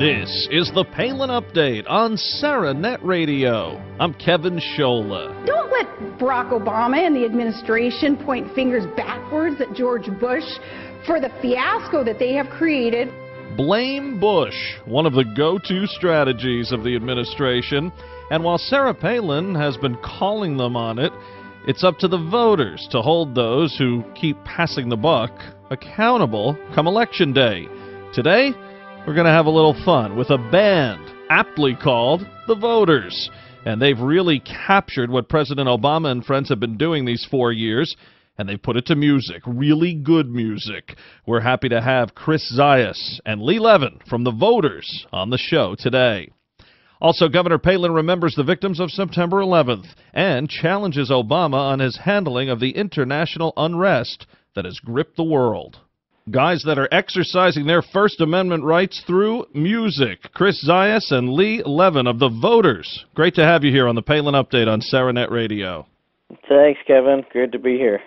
This is the Palin Update on SarahNet Radio. I'm Kevin Scholla. Don't let Barack Obama and the administration point fingers backwards at George Bush for the fiasco that they have created. Blame Bush, one of the go-to strategies of the administration. And while Sarah Palin has been calling them on it, it's up to the voters to hold those who keep passing the buck accountable come Election Day. Today, we're going to have a little fun with a band aptly called The Voters. And they've really captured what President Obama and friends have been doing these 4 years, and they've put it to music, really good music. We're happy to have Chris Zayas and Lee Levin from The Voters on the show today. Also, Governor Palin remembers the victims of September 11th and challenges Obama on his handling of the international unrest that has gripped the world. Guys that are exercising their First Amendment rights through music. Chris Zayas and Lee Levin of The Voters. Great to have you here on the Palin Update on SarahNet Radio. Thanks, Kevin. Good to be here.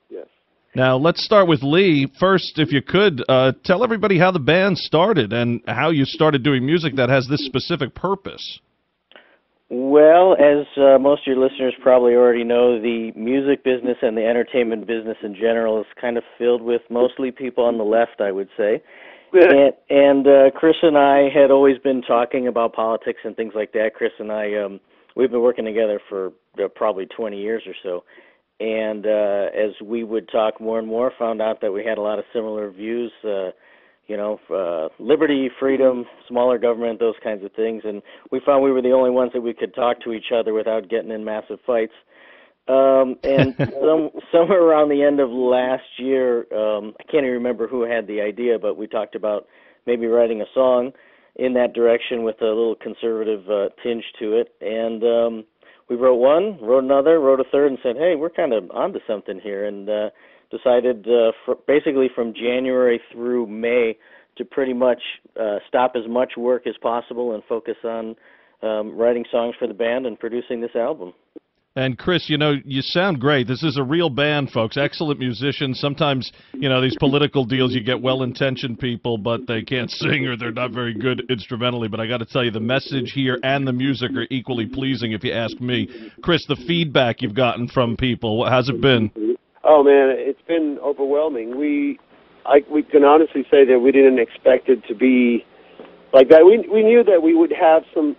Yes. Now, let's start with Lee. First, if you could, tell everybody how the band started and how you started doing music that has this specific purpose. Well, as most of your listeners probably already know, the music business and the entertainment business in general is kind of filled with mostly people on the left, I would say. Yeah. And Chris and I had always been talking about politics and things like that. Chris and I, we've been working together for probably 20 years or so. And as we would talk more and more, found out that we had a lot of similar views, liberty, freedom, smaller government, those kinds of things. And we found we were the only ones that we could talk to each other without getting in massive fights. And somewhere around the end of last year, I can't even remember who had the idea, but we talked about maybe writing a song in that direction with a little conservative tinge to it. And we wrote one, wrote another, wrote a third, and said, hey, we're kind of onto something here, and decided basically from January through May to pretty much stop as much work as possible and focus on writing songs for the band and producing this album. And Chris, you sound great. This is a real band, folks. Excellent musicians. Sometimes, these political deals, you get well-intentioned people, but they can't sing or they're not very good instrumentally. But I got to tell you, the message here and the music are equally pleasing, if you ask me. Chris, the feedback you've gotten from people, how's it been? Oh man, it's been overwhelming. We can honestly say that we didn't expect it to be like that. We knew that we would have some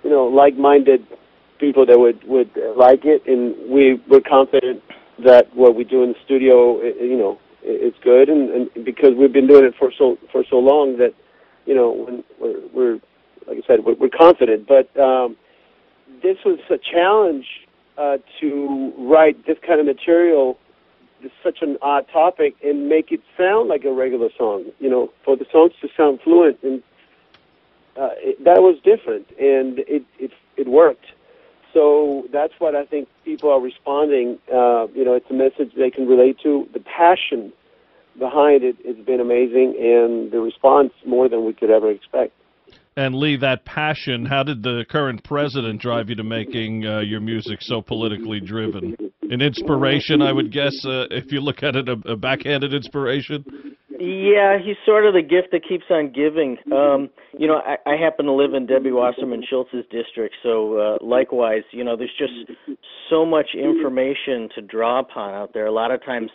like-minded people that would like it, and we were confident that what we do in the studio, it's good, and because we've been doing it for so long that when we're like I said, we're confident. But this was a challenge to write this kind of material, such an odd topic, and make it sound like a regular song. For the songs to sound fluent, and that was different, and it worked. So that's what I think people are responding. It's a message they can relate to. The passion behind it has been amazing, and the response more than we could ever expect. And Lee, that passion, how did the current president drive you to making your music so politically driven? An inspiration, I would guess, if you look at it, a backhanded inspiration? Yeah, he's sort of the gift that keeps on giving. I happen to live in Debbie Wasserman Schultz's district, so likewise, there's just so much information to draw upon out there. A lot of times,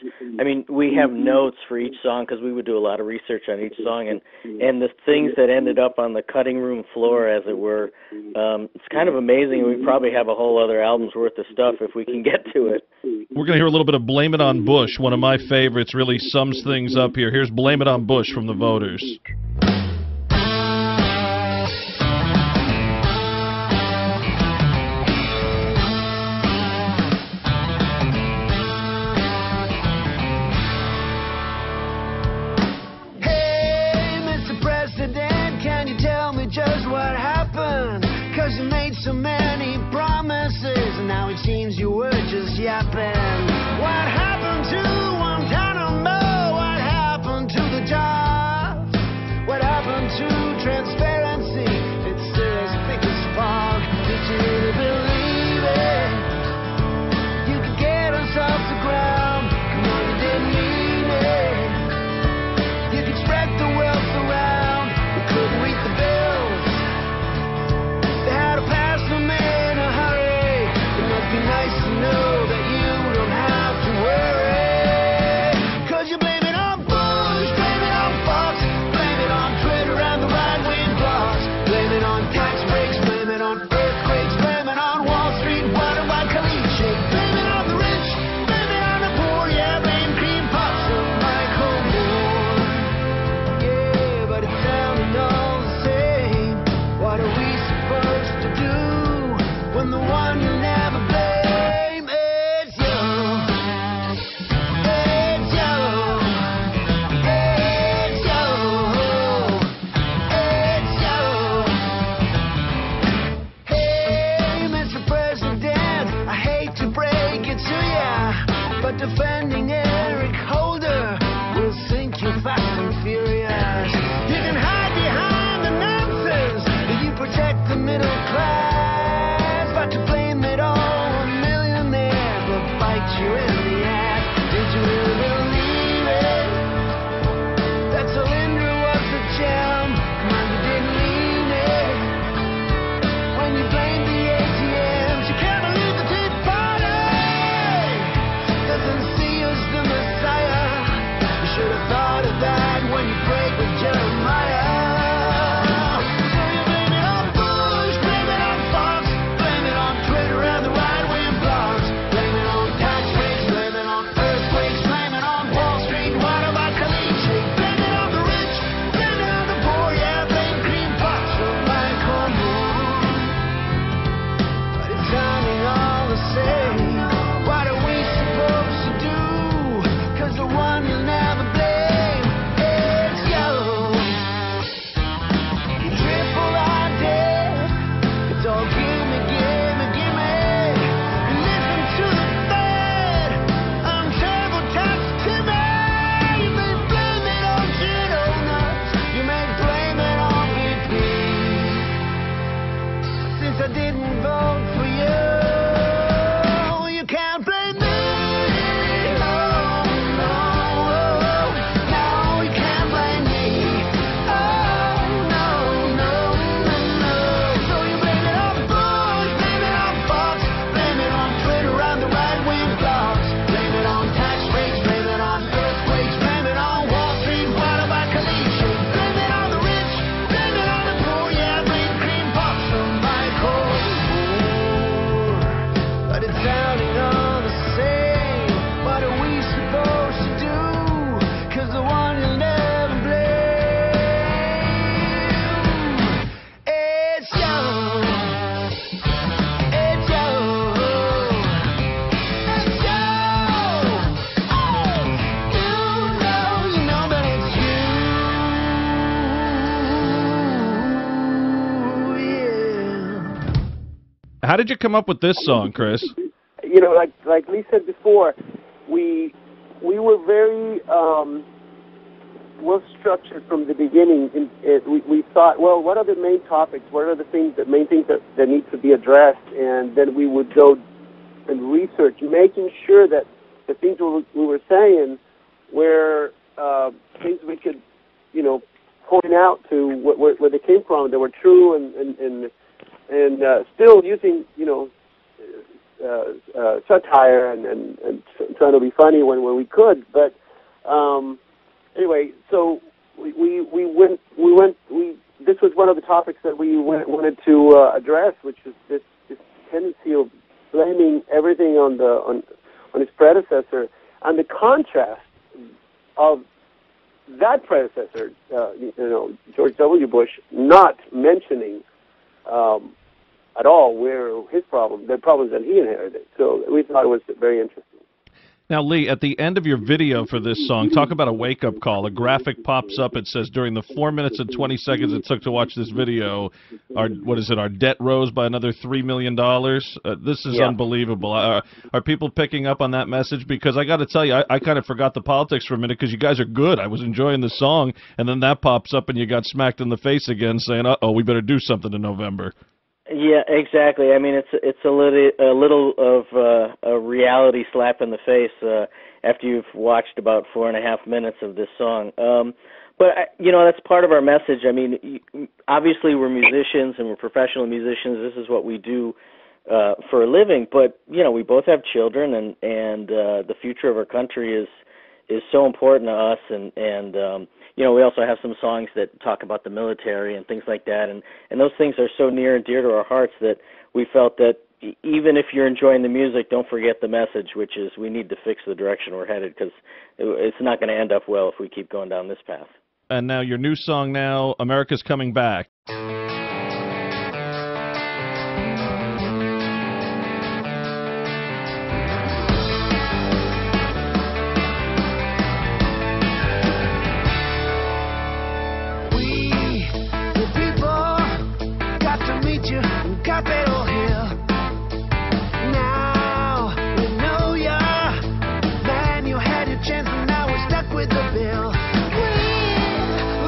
we have notes for each song because we would do a lot of research on each song, and the things that ended up on the cutting room floor, as it were, it's kind of amazing. We probably have a whole other album's worth of stuff if we can get to it. We're going to hear a little bit of Blame It on Bush, one of my favorites, really sums things up here. Here's Blame It on Bush from The Voters. Hey, Mr. President, can you tell me just what happened? 'Cause you made so many promises, and now it seems you were just yapping. What happened to Guantanamo? What happened to the jobs? What happened to transparency? It's still as thick as fog. Did you really believe it? You could get us off the ground. Come on, you didn't mean it. You could spread the wealth around. We couldn't reach the How did you come up with this song, Chris? You know, like Lee said before, we were very well structured from the beginning. We thought, well, what are the main topics? What are the main things that need to be addressed? And then we would go and research, making sure that the things we were saying were things we could, you know, point out to where they came from. They were true and still using, you know, satire and trying to be funny when we could. But anyway, so we went. This was one of the topics that we wanted to address, which is this tendency of blaming everything on his predecessor, and the contrast of that predecessor, you know, George W. Bush, not mentioning at all the problems that he inherited. So we thought it was very interesting. Now, Lee, at the end of your video for this song, talk about a wake-up call. A graphic pops up. It says, during the 4 minutes and 20 seconds it took to watch this video, our debt rose by another $3 million. This is unbelievable. Are people picking up on that message? Because I got to tell you, I kind of forgot the politics for a minute because you guys are good. I was enjoying the song, and then that pops up and you got smacked in the face again saying, uh-oh, we better do something in November. Yeah, exactly. I mean, it's a little of a reality slap in the face after you've watched about 4.5 minutes of this song. But you know, that's part of our message. I mean, obviously we're musicians and we're professional musicians. This is what we do for a living. But you know, we both have children, and the future of our country is so important to us. And you know, we also have some songs that talk about the military and things like that, and those things are so near and dear to our hearts that we felt that even if you're enjoying the music, don't forget the message, which is we need to fix the direction we're headed, because it's not going to end up well if we keep going down this path. And now your new song now, America's Coming Back. With the bill, we,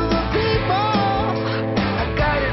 the people, I got it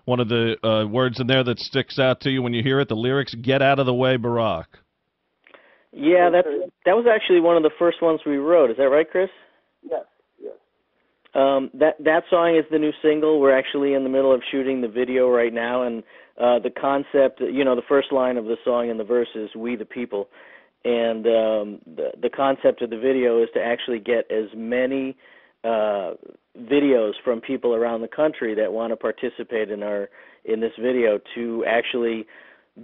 one of the words in there that sticks out to you when you hear it, the lyrics, "Get out of the way, Barack." Yeah, that was actually one of the first ones we wrote. Is that right, Chris? Yes, yes. That song is the new single. We're actually in the middle of shooting the video right now, and the concept, the first line of the song in the verse is "We the People," and the concept of the video is to actually get as many videos from people around the country that want to participate in this video to actually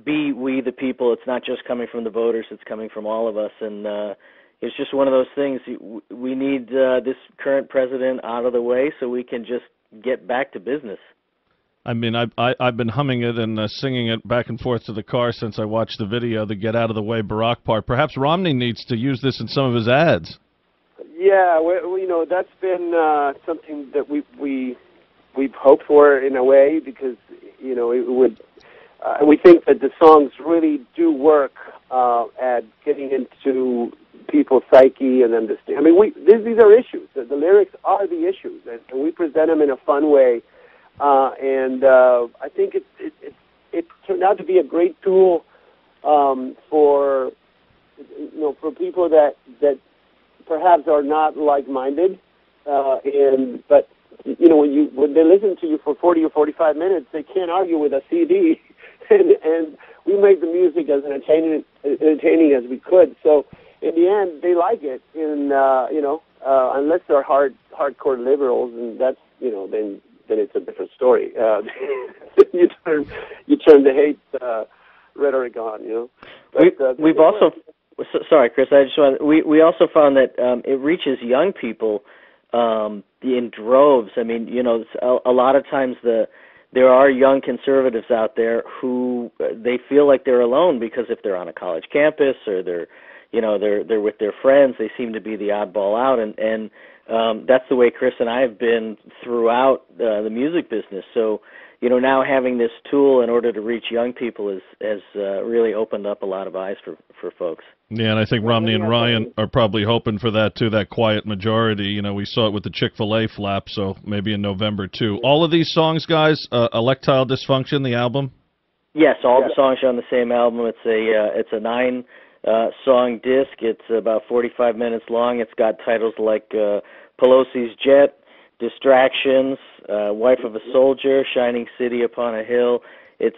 be we the people. It's not just coming from the voters, it's coming from all of us, and it's just one of those things. We need this current president out of the way so we can just get back to business. I mean, I've been humming it and singing it back and forth to the car since I watched the video, the "Get out of the way, Barack" part. Perhaps Romney needs to use this in some of his ads. Yeah, that's been something that we've hoped for in a way, because it would. We think that the songs really do work at getting into people's psyche and understand. I mean, these are issues. The lyrics are the issues, and we present them in a fun way. And I think it turned out to be a great tool for people that perhaps are not like-minded, but when they listen to you for 40 or 45 minutes, they can't argue with a CD, and we made the music as entertaining as we could. So in the end, they like it, and unless they're hardcore liberals, and that's then it's a different story. You turn the hate rhetoric on, But, we've also. Sorry, Chris. We also found that it reaches young people in droves. I mean, a lot of times there are young conservatives out there who they feel like they're alone, because if they're on a college campus or they're with their friends, they seem to be the oddball out, and that's the way Chris and I have been throughout the music business. So, now having this tool in order to reach young people has really opened up a lot of eyes for folks. Yeah, and I think Romney and Ryan are probably hoping for that, too, that quiet majority. We saw it with the Chick-fil-A flap, so maybe in November, too. All of these songs, guys, Electile Dysfunction, the album? Yes, all the songs are on the same album. It's a 9-song disc. It's about 45 minutes long. It's got titles like Pelosi's Jet, Distractions, Wife of a Soldier, Shining City Upon a Hill. It's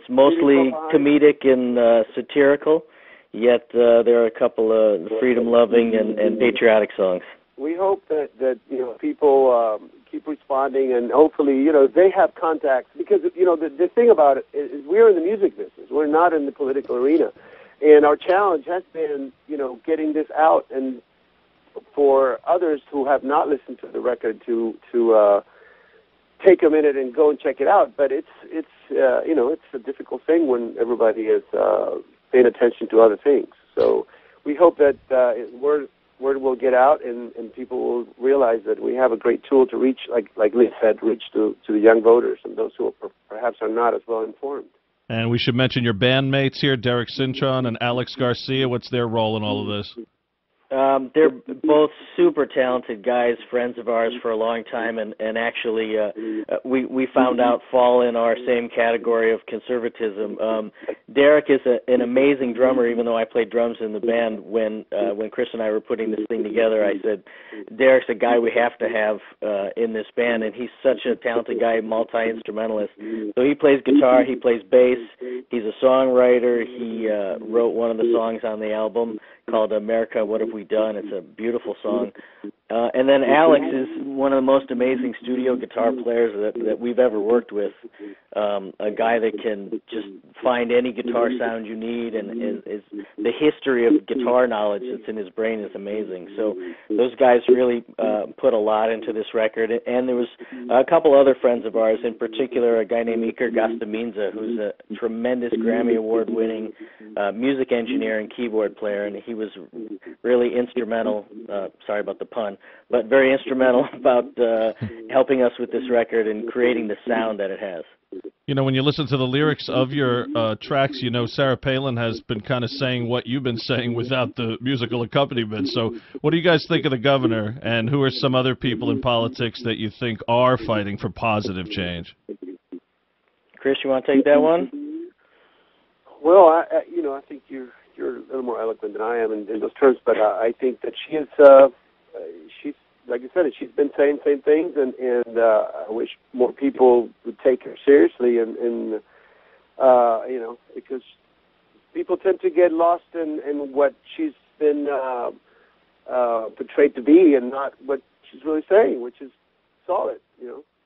mostly comedic and satirical, yet there are a couple of freedom-loving and patriotic songs. We hope that people keep responding, and hopefully they have contacts, because the thing about it is we're in the music business. We're not in the political arena, and our challenge has been getting this out, and for others who have not listened to the record to take a minute and go and check it out. But it's a difficult thing when everybody is paying attention to other things. So we hope that word will get out, and people will realize that we have a great tool to reach, like Liz said, reach to the young voters and those who perhaps are not as well informed. And we should mention your bandmates here, Derek Cintron and Alex Garcia. What's their role in all of this? They're both super talented guys, friends of ours for a long time, and actually we found out fall in our same category of conservatism. Derek is an amazing drummer, even though I played drums in the band. When Chris and I were putting this thing together, I said, Derek's a guy we have to have in this band, and he's such a talented guy, multi-instrumentalist. So he plays guitar, he plays bass, he's a songwriter. He wrote one of the songs on the album called America, What Have We Done? It's a beautiful song. And then Alex is one of the most amazing studio guitar players that we've ever worked with. A guy that can just find any guitar sound you need, and the history of guitar knowledge that's in his brain is amazing. So those guys really put a lot into this record. And there was a couple other friends of ours, in particular a guy named Iker Gastaminza, who's a tremendous Grammy Award-winning music engineer and keyboard player, and he was really instrumental, sorry about the pun, but very instrumental about helping us with this record and creating the sound that it has. When you listen to the lyrics of your tracks, Sarah Palin has been kind of saying what you've been saying without the musical accompaniment. So what do you guys think of the governor, and who are some other people in politics that you think are fighting for positive change? Chris, you want to take that one? Well, I think you're a little more eloquent than I am in those terms, but I think that she's like you said, she's been saying the same things, and I wish more people would take her seriously, and because people tend to get lost in what she's been portrayed to be, and not what she's really saying, which is solid,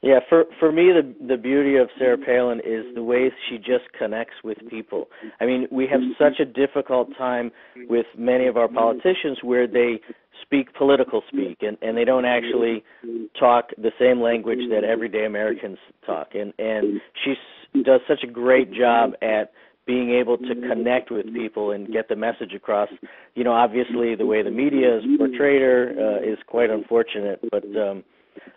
Yeah, for me, the beauty of Sarah Palin is the ways she just connects with people. I mean, we have such a difficult time with many of our politicians where they speak political speak, and they don't actually talk the same language that everyday Americans talk. And she does such a great job at being able to connect with people and get the message across. Obviously, the way the media has portrayed her is quite unfortunate, but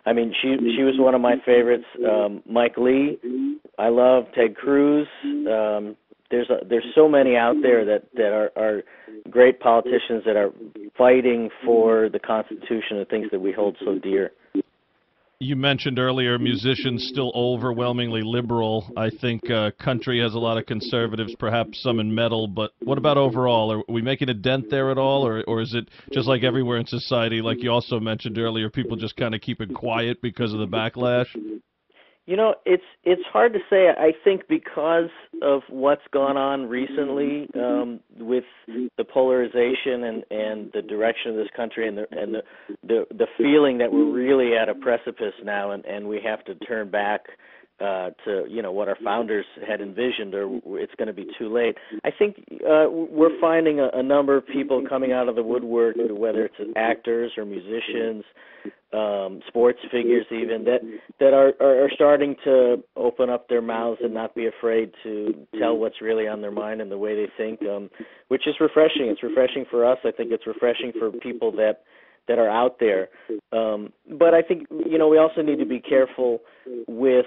I mean, she was one of my favorites. Mike Lee, I love Ted Cruz. There's so many out there that are great politicians that are fighting for the Constitution and things that we hold so dear. You mentioned earlier musicians still overwhelmingly liberal. I think country has a lot of conservatives, perhaps some in metal, but what about overall? Are we making a dent there at all, or is it just like everywhere in society, like you also mentioned earlier, people just kind of keep it quiet because of the backlash? It's hard to say. I think because of what's gone on recently with the polarization and the direction of this country and the feeling that we're really at a precipice now, and we have to turn back to what our founders had envisioned, or it's going to be too late. I think we're finding a number of people coming out of the woodwork, whether it's actors or musicians, sports figures even, that are starting to open up their mouths and not be afraid to tell what's really on their mind and the way they think, which is refreshing. It's refreshing for us. I think it's refreshing for people that are out there. But I think, we also need to be careful with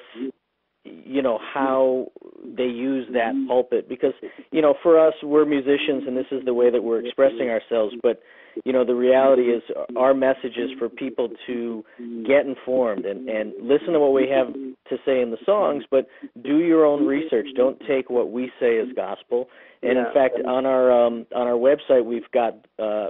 how they use that pulpit, because, for us, we're musicians and this is the way that we're expressing ourselves, but the reality is our message is for people to get informed and listen to what we have to say in the songs, but do your own research. Don't take what we say as gospel. And in fact, on our website, we've got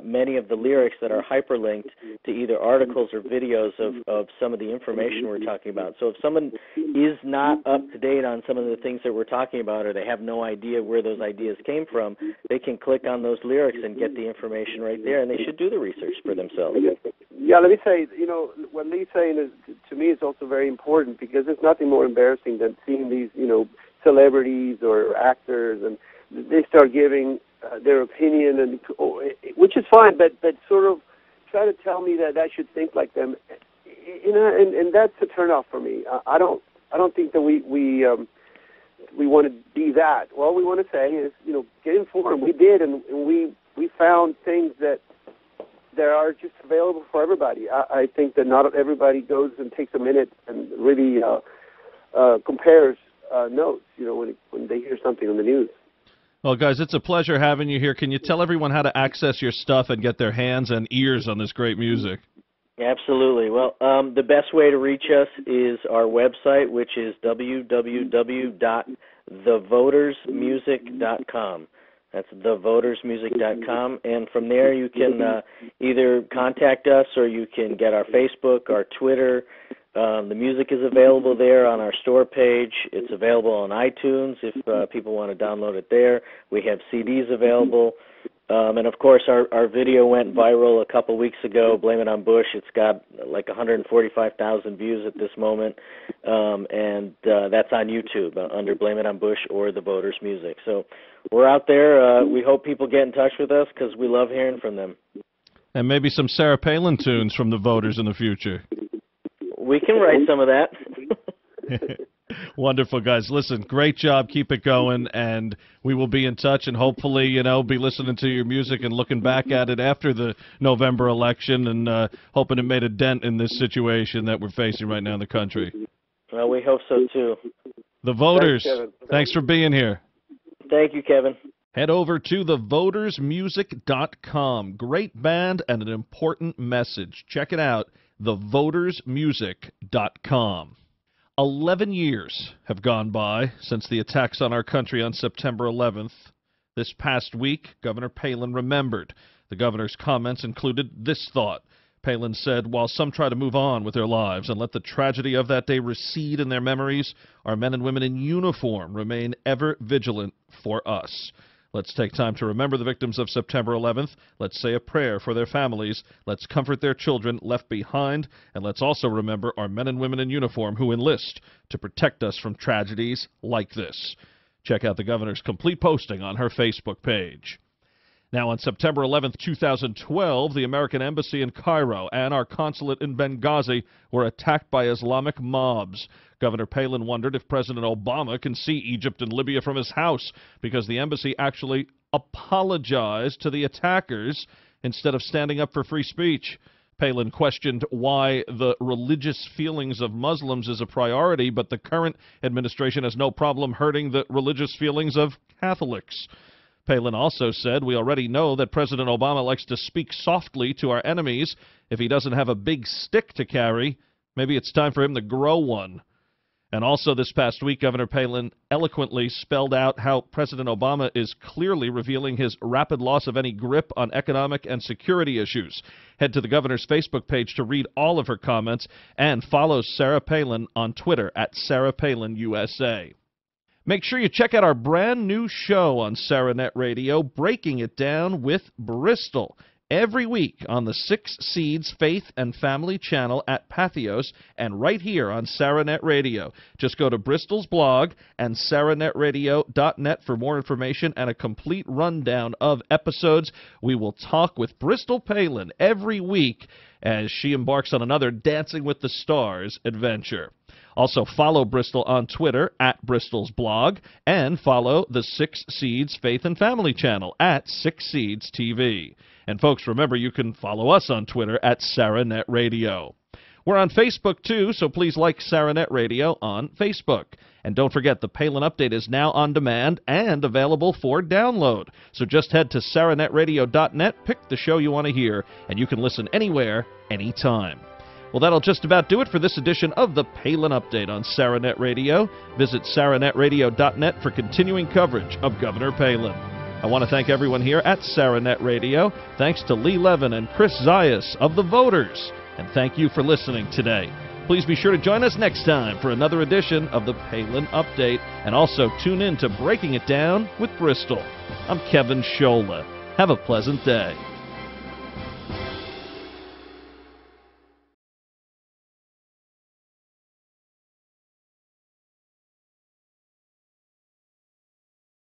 many of the lyrics that are hyperlinked to either articles or videos of some of the information we're talking about. So if someone is not up to date on some of the things that we're talking about, or they have no idea where those ideas came from, they can click on those lyrics and get the information right there, and they should do the research for themselves. Yeah, let me say, what Lee's saying is, to me, is also very important, because there's nothing more embarrassing than seeing these, celebrities or actors, and they start giving their opinion, and which is fine, but sort of try to tell me that I should think like them, and that's a turnoff for me. I don't think that we want to be that. All we want to say is, get informed. We did, and we found things that are just available for everybody. I think that not everybody goes and takes a minute and really compares notes, when they hear something on the news. Well, guys, it's a pleasure having you here. Can you tell everyone how to access your stuff and get their hands and ears on this great music? Absolutely. Well, the best way to reach us is our website, which is www.thevotersmusic.com. That's thevotersmusic.com, and from there you can either contact us, or you can get our Facebook, our Twitter. The music is available there on our store page. It's available on iTunes if people want to download it there. We have CDs available. And, of course, our video went viral a couple weeks ago, Blame It on Bush. It's got like 145,000 views at this moment, and that's on YouTube under Blame It on Bush or The Voters Music. So we're out there. We hope people get in touch with us, because we love hearing from them. And maybe some Sarah Palin tunes from the voters in the future. We can write some of that. Wonderful, guys. Listen, great job. Keep it going, and we will be in touch, and hopefully, be listening to your music and looking back at it after the November election, and hoping it made a dent in this situation that we're facing right now in the country. Well, we hope so, too. The Voters, thanks for being here. Thank you, Kevin. Head over to thevotersmusic.com. Great band and an important message. Check it out, thevotersmusic.com. 11 years have gone by since the attacks on our country on September 11th. This past week, Governor Palin remembered. The governor's comments included this thought. Palin said, "While some try to move on with their lives and let the tragedy of that day recede in their memories, our men and women in uniform remain ever vigilant for us. Let's take time to remember the victims of September 11th. Let's say a prayer for their families. Let's comfort their children left behind. And let's also remember our men and women in uniform who enlist to protect us from tragedies like this." Check out the governor's complete posting on her Facebook page. Now, on September 11th, 2012, the American Embassy in Cairo and our consulate in Benghazi were attacked by Islamic mobs. Governor Palin wondered if President Obama can see Egypt and Libya from his house because the embassy actually apologized to the attackers instead of standing up for free speech. Palin questioned why the religious feelings of Muslims is a priority, but the current administration has no problem hurting the religious feelings of Catholics. Palin also said, "We already know that President Obama likes to speak softly to our enemies. If he doesn't have a big stick to carry, maybe it's time for him to grow one." And also this past week, Governor Palin eloquently spelled out how President Obama is clearly revealing his rapid loss of any grip on economic and security issues. Head to the governor's Facebook page to read all of her comments and follow Sarah Palin on Twitter at Sarah Palin USA. Make sure you check out our brand new show on SarahNet Radio, Breaking It Down with Bristol, every week on the Six Seeds Faith and Family channel at Pathos and right here on SarahNet Radio. Just go to Bristol's blog and SarahNetRadio.net for more information and a complete rundown of episodes. We will talk with Bristol Palin every week as she embarks on another Dancing with the Stars adventure. Also, follow Bristol on Twitter at Bristol's blog, and follow the Six Seeds Faith and Family channel at Six Seeds TV. And folks, remember, you can follow us on Twitter at SarahNet Radio. We're on Facebook, too, so please like SarahNet Radio on Facebook. And don't forget, the Palin Update is now on demand and available for download. So just head to SarahNetRadio.net, pick the show you want to hear, and you can listen anywhere, anytime. Well, that'll just about do it for this edition of the Palin Update on SarahNet Radio. Visit SarahNetRadio.net for continuing coverage of Governor Palin. I want to thank everyone here at SarahNet Radio. Thanks to Lee Levin and Chris Zayas of The Voters. And thank you for listening today. Please be sure to join us next time for another edition of the Palin Update. And also tune in to Breaking It Down with Bristol. I'm Kevin Scholla. Have a pleasant day.